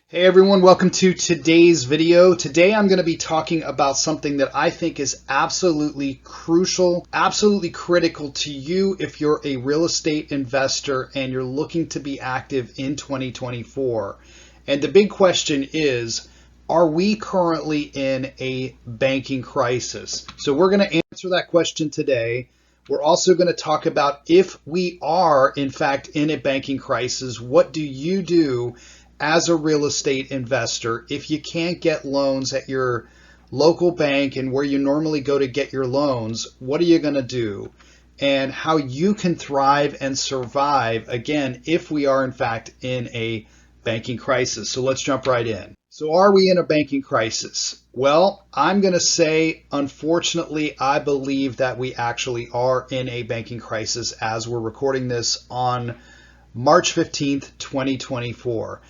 Hey everyone, welcome to today's video. Today I'm going to be talking about something that I think is absolutely crucial, absolutely critical to you if you're a real estate investor and you're looking to be active in 2024. And the big question is, are we currently in a banking crisis? So we're going to answer that question today. We're also going to talk about if we are in fact in a banking crisis, what do you do as a real estate investor if you can't get loans at your local bank and where you normally go to get your loans? What are you going to do? And how you can thrive and survive, again, if we are in fact in a banking crisis. So let's jump right in. So are we in a banking crisis? Well, I'm going to say, unfortunately, I believe that we actually are in a banking crisis as we're recording this on March 15th, 2024.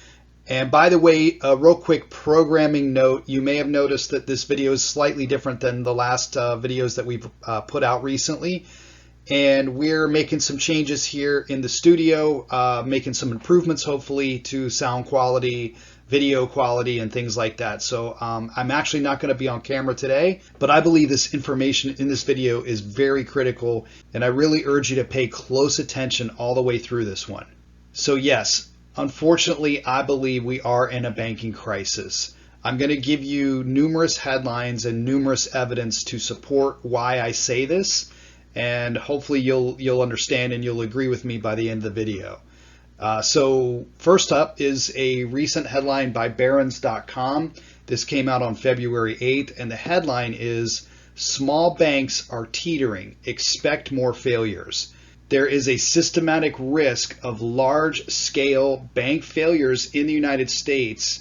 And by the way, a real quick programming note, you may have noticed that this video is slightly different than the last videos that we've put out recently. And we're making some changes here in the studio, making some improvements hopefully to sound quality, video quality, and things like that. So I'm actually not going to be on camera today, but I believe this information in this video is very critical, and I really urge you to pay close attention all the way through this one. So yes, unfortunately, I believe we are in a banking crisis. I'm going to give you numerous headlines and numerous evidence to support why I say this, and hopefully you'll understand and you'll agree with me by the end of the video. So first up is a recent headline by Barron's.com. This came out on February 8th, and the headline is, "Small banks are teetering. Expect more failures." There is a systematic risk of large-scale bank failures in the United States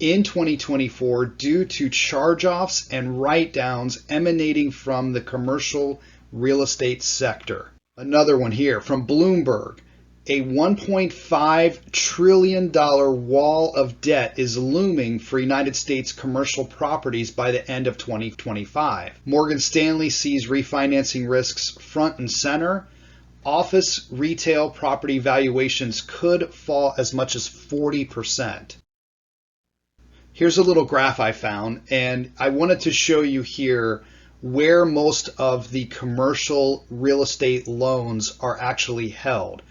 in 2024 due to charge-offs and write-downs emanating from the commercial real estate sector. Another one here from Bloomberg. A $1.5 trillion wall of debt is looming for United States commercial properties by the end of 2025. Morgan Stanley sees refinancing risks front and center. Office retail property valuations could fall as much as 40%. Here's a little graph I found, and I wanted to show you here where most of the commercial real estate loans are actually held.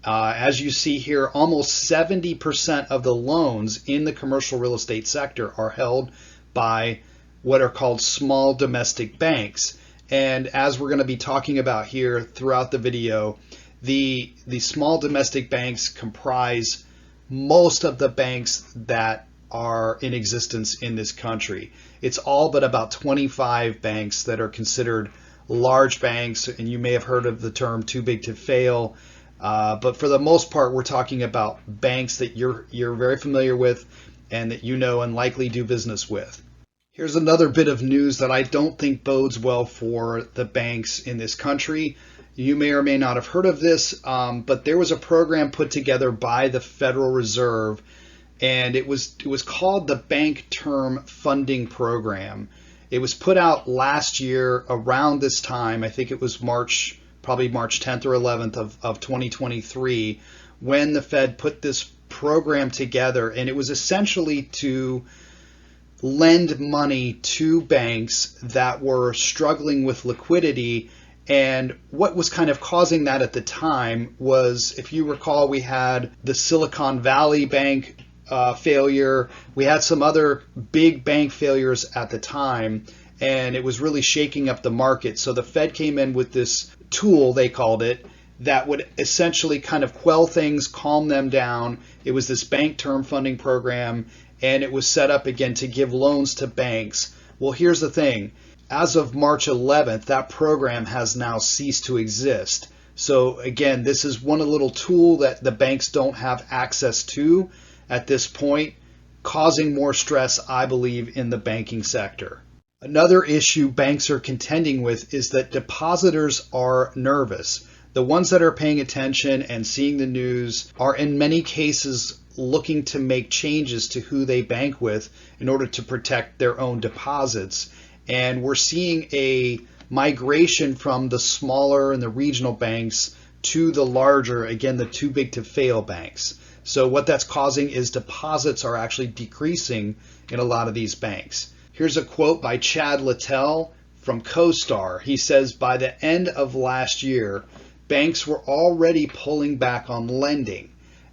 As you see here, almost 70% of the loans in the commercial real estate sector are held by what are called small domestic banks. And as we're going to be talking about here throughout the video, the small domestic banks comprise most of the banks that are in existence in this country. It's all but about 25 banks that are considered large banks, and you may have heard of the term too big to fail. But for the most part, we're talking about banks that you're very familiar with and that you know and likely do business with. Here's another bit of news that I don't think bodes well for the banks in this country. You may or may not have heard of this, but there was a program put together by the Federal Reserve, and it was called the Bank Term Funding Program. It was put out last year around this time. I think it was probably March 10th or 11th of 2023, when the Fed put this program together, and it was essentially to lend money to banks that were struggling with liquidity. And what was kind of causing that at the time was, if you recall, we had the Silicon Valley Bank failure. We had some other big bank failures at the time, and it was really shaking up the market. So the Fed came in with this tool, they called it, that would essentially kind of quell things, calm them down. It was this bank term funding program, and it was set up again to give loans to banks. Well, here's the thing. As of March 11th, that program has now ceased to exist. So again, this is one little tool that the banks don't have access to at this point, causing more stress, I believe, in the banking sector. Another issue banks are contending with is that depositors are nervous. The ones that are paying attention and seeing the news are in many cases looking to make changes to who they bank with in order to protect their own deposits. And we're seeing a migration from the smaller and the regional banks to the larger, again, the too big to fail banks. So what that's causing is deposits are actually decreasing in a lot of these banks. Here's a quote by Chad Littell from CoStar. He says, by the end of last year, banks were already pulling back on lending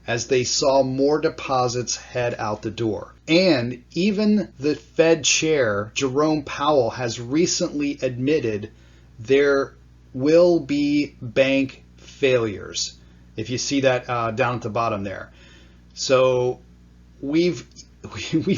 as they saw more deposits head out the door. And even the Fed chair, Jerome Powell, has recently admitted there will be bank failures. If you see that down at the bottom there. So we've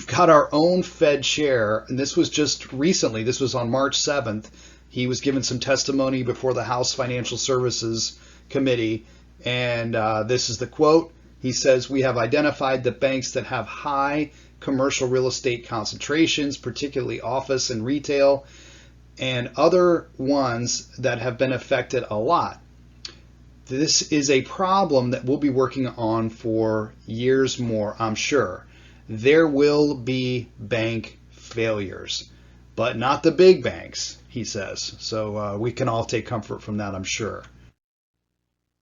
got our own Fed chair, and this was just recently. This was on March 7th. He was given some testimony before the House Financial Services Committee, and this is the quote. He says, we have identified the banks that have high commercial real estate concentrations, particularly office and retail, and other ones that have been affected a lot. This is a problem that we'll be working on for years more, I'm sure. There will be bank failures, but not the big banks, he says. So we can all take comfort from that, I'm sure.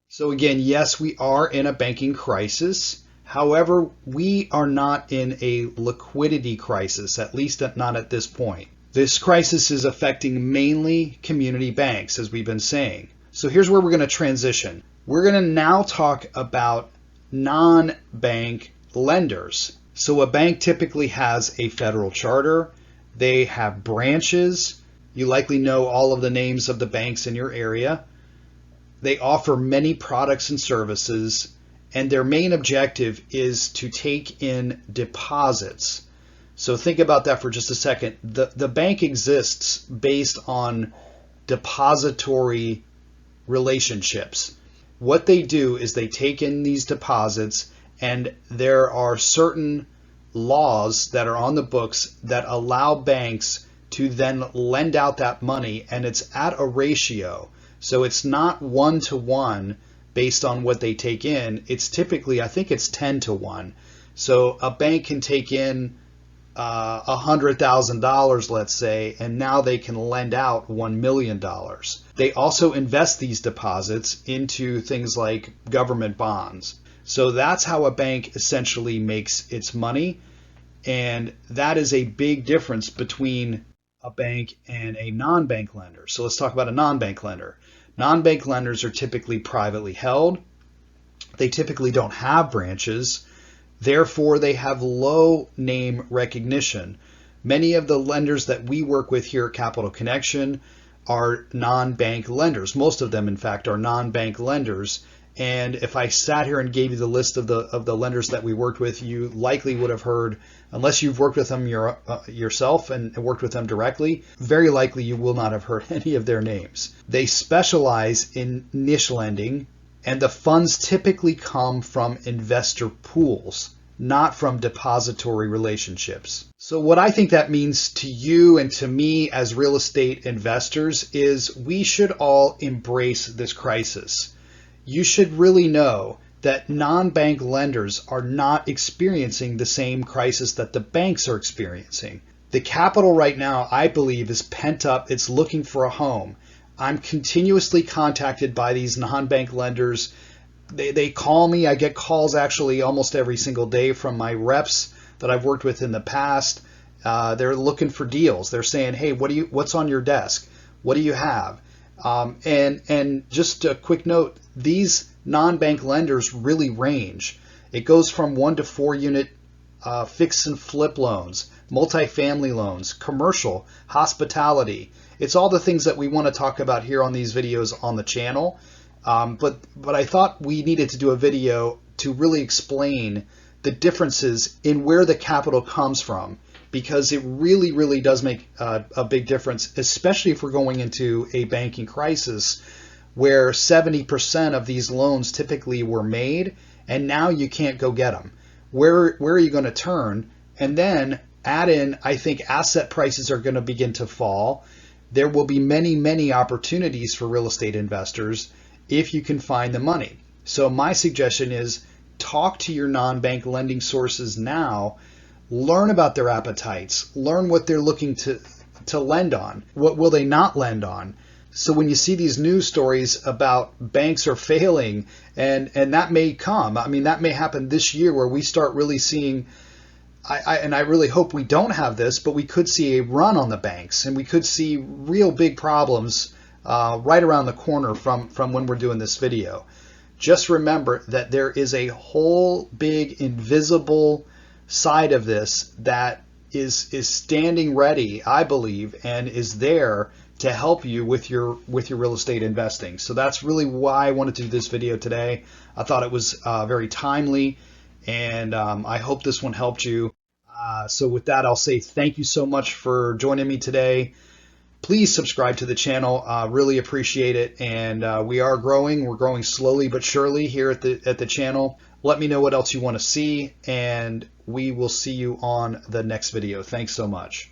So again, yes, we are in a banking crisis. However, we are not in a liquidity crisis, at least not at this point. This crisis is affecting mainly community banks, as we've been saying. So here's where we're going to transition. We're going to now talk about non-bank lenders. So a bank typically has a federal charter. They have branches. You likely know all of the names of the banks in your area. They offer many products and services, and their main objective is to take in deposits. So think about that for just a second. The bank exists based on depository relationships. What they do is they take in these deposits, and there are certain laws that are on the books that allow banks to then lend out that money, and it's at a ratio. So it's not 1-to-1 based on what they take in. It's typically, I think it's 10-to-1. So a bank can take in $100,000, let's say, and now they can lend out $1 million. They also invest these deposits into things like government bonds. So that's how a bank essentially makes its money. And that is a big difference between a bank and a non-bank lender. So let's talk about a non-bank lender. Non-bank lenders are typically privately held. They typically don't have branches. Therefore, they have low name recognition. Many of the lenders that we work with here at Capital Connection are non-bank lenders. Most of them, in fact, are non-bank lenders. And if I sat here and gave you the list of the lenders that we worked with, you likely would have heard, unless you've worked with them yourself and worked with them directly, very likely you will not have heard any of their names. They specialize in niche lending, and the funds typically come from investor pools, not from depository relationships. So what I think that means to you and to me as real estate investors is we should all embrace this crisis. You should really know that non-bank lenders are not experiencing the same crisis that the banks are experiencing. The capital right now, I believe, is pent up. It's looking for a home. I'm continuously contacted by these non-bank lenders. They call me. I get calls actually almost every single day from my reps that I've worked with in the past. They're looking for deals. They're saying, hey, what's on your desk? What do you have? And just a quick note, these non-bank lenders really range. It goes from 1 to 4 unit fix and flip loans, multifamily loans, commercial, hospitality. It's all the things that we want to talk about here on these videos on the channel. But I thought we needed to do a video to really explain the differences in where the capital comes from, because it really, really does make a big difference, especially if we're going into a banking crisis where 70% of these loans typically were made, and now you can't go get them. Where are you going to turn? And then add in, I think asset prices are going to begin to fall. There will be many, many opportunities for real estate investors if you can find the money. So my suggestion is talk to your non-bank lending sources now. Learn about their appetites. Learn what they're looking to lend on. What will they not lend on? So when you see these news stories about banks are failing, and that may come, I mean, that may happen this year where we start really seeing, and I really hope we don't have this, but we could see a run on the banks, and we could see real big problems right around the corner from when we're doing this video. Just remember that there is a whole big invisible side of this that is standing ready, I believe, and is there to help you with your real estate investing. So that's really why I wanted to do this video today. I thought it was very timely, and I hope this one helped you. So with that, I'll say thank you so much for joining me today. Please subscribe to the channel. Really appreciate it. And we are growing. We're growing slowly but surely here at the channel. Let me know what else you want to see, and we will see you on the next video. Thanks so much.